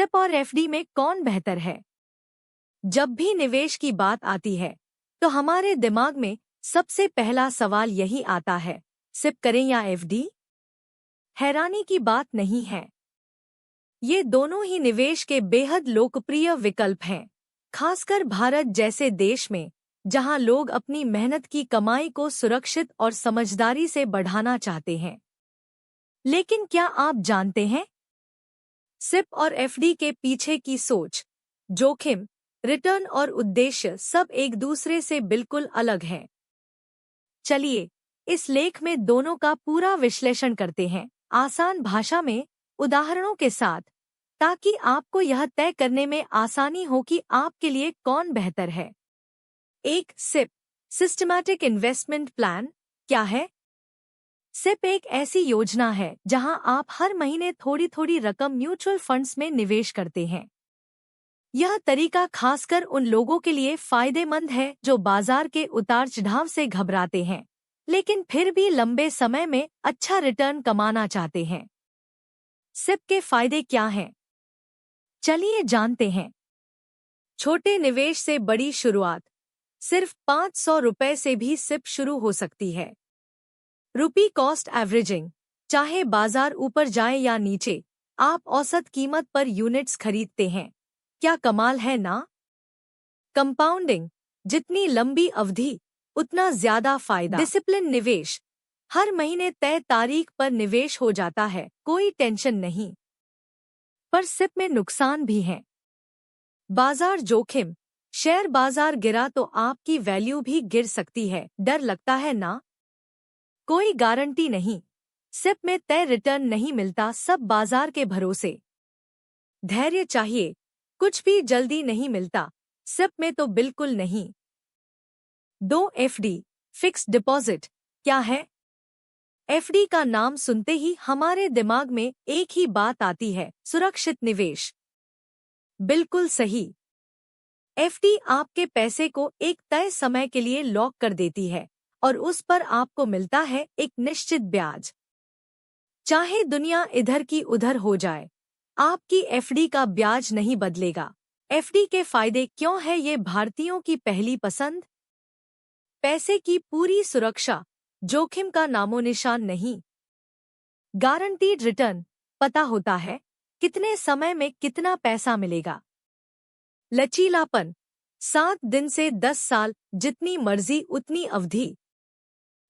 SIP और FD में कौन बेहतर है? जब भी निवेश की बात आती है तो हमारे दिमाग में सबसे पहला सवाल यही आता है, सिप करें या एफडी? हैरानी की बात नहीं है। ये दोनों ही निवेश के बेहद लोकप्रिय विकल्प हैं, खासकर भारत जैसे देश में जहां लोग अपनी मेहनत की कमाई को सुरक्षित और समझदारी से बढ़ाना चाहते हैं। लेकिन क्या आप जानते हैं, सिप और एफडी के पीछे की सोच, जोखिम, रिटर्न और उद्देश्य सब एक दूसरे से बिल्कुल अलग हैं। चलिए इस लेख में दोनों का पूरा विश्लेषण करते हैं, आसान भाषा में, उदाहरणों के साथ, ताकि आपको यह तय करने में आसानी हो कि आपके लिए कौन बेहतर है। एक सिप, सिस्टमैटिक इन्वेस्टमेंट प्लान, क्या है? सिप एक ऐसी योजना है जहां आप हर महीने थोड़ी थोड़ी रकम म्यूचुअल फंड्स में निवेश करते हैं। यह तरीका खासकर उन लोगों के लिए फायदेमंद है जो बाजार के उतार चढ़ाव से घबराते हैं, लेकिन फिर भी लंबे समय में अच्छा रिटर्न कमाना चाहते हैं। सिप के फायदे क्या हैं? चलिए जानते हैं। छोटे निवेश से बड़ी शुरुआत, सिर्फ 500 रुपए से भी सिप शुरू हो सकती है। रुपी कॉस्ट एवरेजिंग, चाहे बाजार ऊपर जाए या नीचे, आप औसत कीमत पर यूनिट्स खरीदते हैं। क्या कमाल है ना? कंपाउंडिंग, जितनी लंबी अवधि उतना ज्यादा फायदा। डिसिप्लिन निवेश, हर महीने तय तारीख पर निवेश हो जाता है, कोई टेंशन नहीं। पर सिप में नुकसान भी हैं। बाजार जोखिम, शेयर बाजार गिरा तो आपकी वैल्यू भी गिर सकती है, डर लगता है ना? कोई गारंटी नहीं। सिप में तय रिटर्न नहीं मिलता, सब बाजार के भरोसे। धैर्य चाहिए, कुछ भी जल्दी नहीं मिलता, सिप में तो बिल्कुल नहीं। 2 एफडी, फिक्स्ड डिपॉजिट, क्या है? एफडी का नाम सुनते ही हमारे दिमाग में एक ही बात आती है, सुरक्षित निवेश। बिल्कुल सही। एफडी आपके पैसे को एक तय समय के लिए लॉक कर देती है और उस पर आपको मिलता है एक निश्चित ब्याज। चाहे दुनिया इधर की उधर हो जाए, आपकी एफडी का ब्याज नहीं बदलेगा। एफडी के फायदे क्यों है ये भारतीयों की पहली पसंद? पैसे की पूरी सुरक्षा, जोखिम का नामोनिशान नहीं। गारंटीड रिटर्न, पता होता है कितने समय में कितना पैसा मिलेगा। लचीलापन, 7 दिन से 10 साल, जितनी मर्जी उतनी अवधि।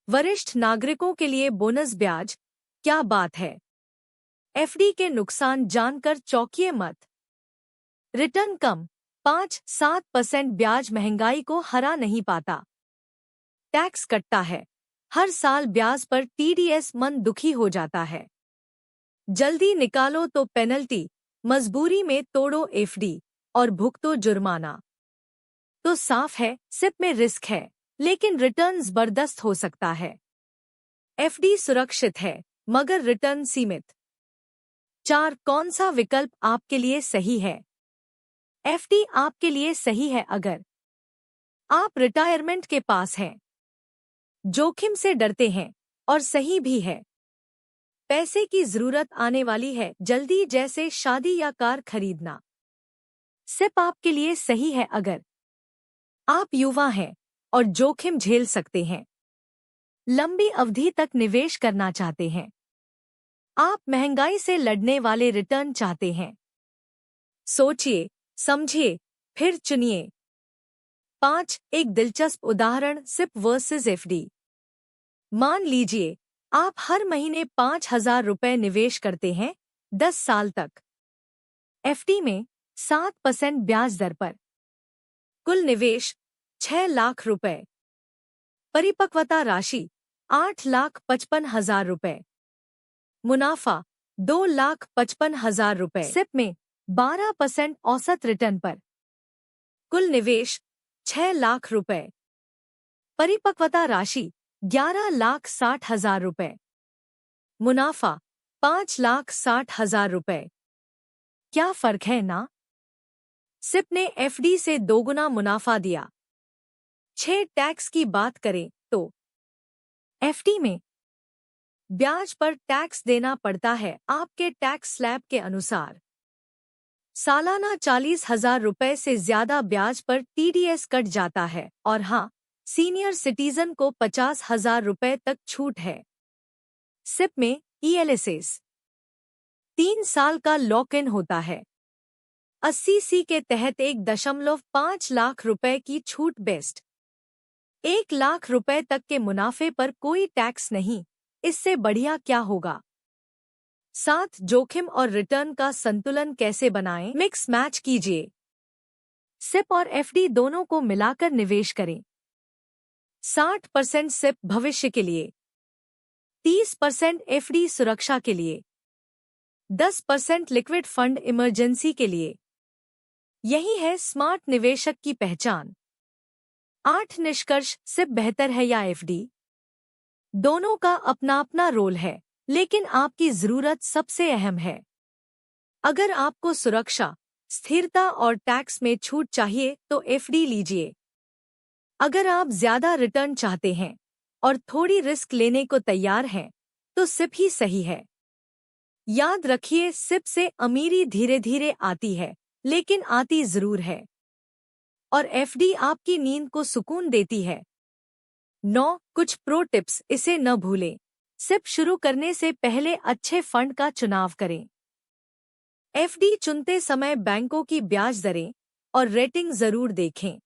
वरिष्ठ नागरिकों के लिए बोनस ब्याज, क्या बात है। एफडी के नुकसान जानकर चौंकिए मत। रिटर्न कम, 5-7% ब्याज महंगाई को हरा नहीं पाता। टैक्स कटता है, हर साल ब्याज पर टीडीएस, मन दुखी हो जाता है। जल्दी निकालो तो पेनल्टी, मजबूरी में तोड़ो एफडी और भुगतो जुर्माना। तो साफ है, सिप में रिस्क है, लेकिन रिटर्न जबरदस्त हो सकता है। एफडी सुरक्षित है, मगर रिटर्न सीमित। 4, कौन सा विकल्प आपके लिए सही है? एफडी आपके लिए सही है अगर आप रिटायरमेंट के पास हैं, जोखिम से डरते हैं, और सही भी है। पैसे की जरूरत आने वाली है जल्दी, जैसे शादी या कार खरीदना। सिप आपके लिए सही है अगर आप युवा हैं और जोखिम झेल सकते हैं, लंबी अवधि तक निवेश करना चाहते हैं, आप महंगाई से लड़ने वाले रिटर्न चाहते हैं। सोचिए, समझिए, फिर चुनिए। 5, एक दिलचस्प उदाहरण, सिप वर्सेस एफडी। मान लीजिए आप हर महीने 5,000 रुपए निवेश करते हैं 10 साल तक। एफडी में 7% ब्याज दर पर। कुल निवेश 6 लाख रुपए। परिपक्वता राशि 8,55,000 रुपए। मुनाफा 2,55,000 रुपए। सिप में 12% औसत रिटर्न पर। कुल निवेश 6 लाख रुपए। परिपक्वता राशि 11,60,000 रुपए। मुनाफा 5,60,000 रुपए। क्या फर्क है ना? सिप ने एफडी से दोगुना मुनाफा दिया। 6, टैक्स की बात करें तो एफडी में ब्याज पर टैक्स देना पड़ता है आपके टैक्स स्लैब के अनुसार। सालाना 40,000 रुपए से ज्यादा ब्याज पर TDS कट जाता है और हाँ, सीनियर सिटीजन को 50,000 रुपए तक छूट है। सिप में ELSS 3 साल का लॉक इन होता है। 80C के तहत 1.5 लाख रुपए की छूट बेस्ट। 1 लाख रुपए तक के मुनाफे पर कोई टैक्स नहीं, इससे बढ़िया क्या होगा। 7 जोखिम और रिटर्न का संतुलन कैसे बनाएं? मिक्स मैच कीजिए। सिप और FD दोनों को मिलाकर निवेश करें। 60% सिप भविष्य के लिए, 30% FD सुरक्षा के लिए, 10% लिक्विड फंड इमरजेंसी के लिए। यही है स्मार्ट निवेशक की पहचान। 8 निष्कर्ष। सिप बेहतर है या FD? दोनों का अपना अपना रोल है, लेकिन आपकी जरूरत सबसे अहम है। अगर आपको सुरक्षा, स्थिरता और टैक्स में छूट चाहिए तो FD लीजिए। अगर आप ज्यादा रिटर्न चाहते हैं और थोड़ी रिस्क लेने को तैयार हैं, तो सिप ही सही है। याद रखिए, सिप से अमीरी धीरे धीरे आती है, लेकिन आती जरूर है। और FD आपकी नींद को सुकून देती है। 9 कुछ प्रो टिप्स, इसे न भूलें। सिप शुरू करने से पहले अच्छे फंड का चुनाव करें। FD चुनते समय बैंकों की ब्याज दरें और रेटिंग जरूर देखें।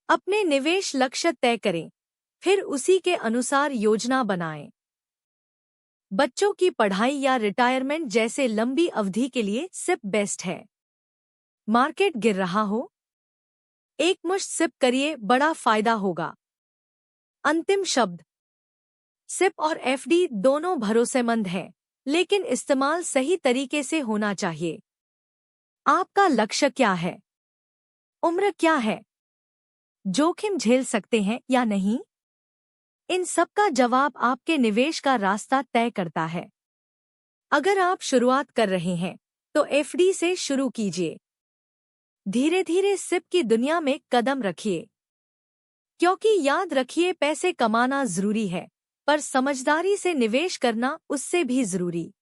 अपने निवेश लक्ष्य तय करें, फिर उसी के अनुसार योजना बनाएं। बच्चों की पढ़ाई या रिटायरमेंट जैसे लंबी अवधि के लिए सिप बेस्ट है। मार्केट गिर रहा हो, एकमुश्त सिप करिए, बड़ा फायदा होगा। अंतिम शब्द। सिप और FD दोनों भरोसेमंद हैं, लेकिन इस्तेमाल सही तरीके से होना चाहिए। आपका लक्ष्य क्या है? उम्र क्या है? जोखिम झेल सकते हैं या नहीं? इन सब का जवाब आपके निवेश का रास्ता तय करता है। अगर आप शुरुआत कर रहे हैं, तो FD से शुरू कीजिए। धीरे धीरे सिप की दुनिया में कदम रखिए। क्योंकि याद रखिए, पैसे कमाना जरूरी है, पर समझदारी से निवेश करना उससे भी जरूरी।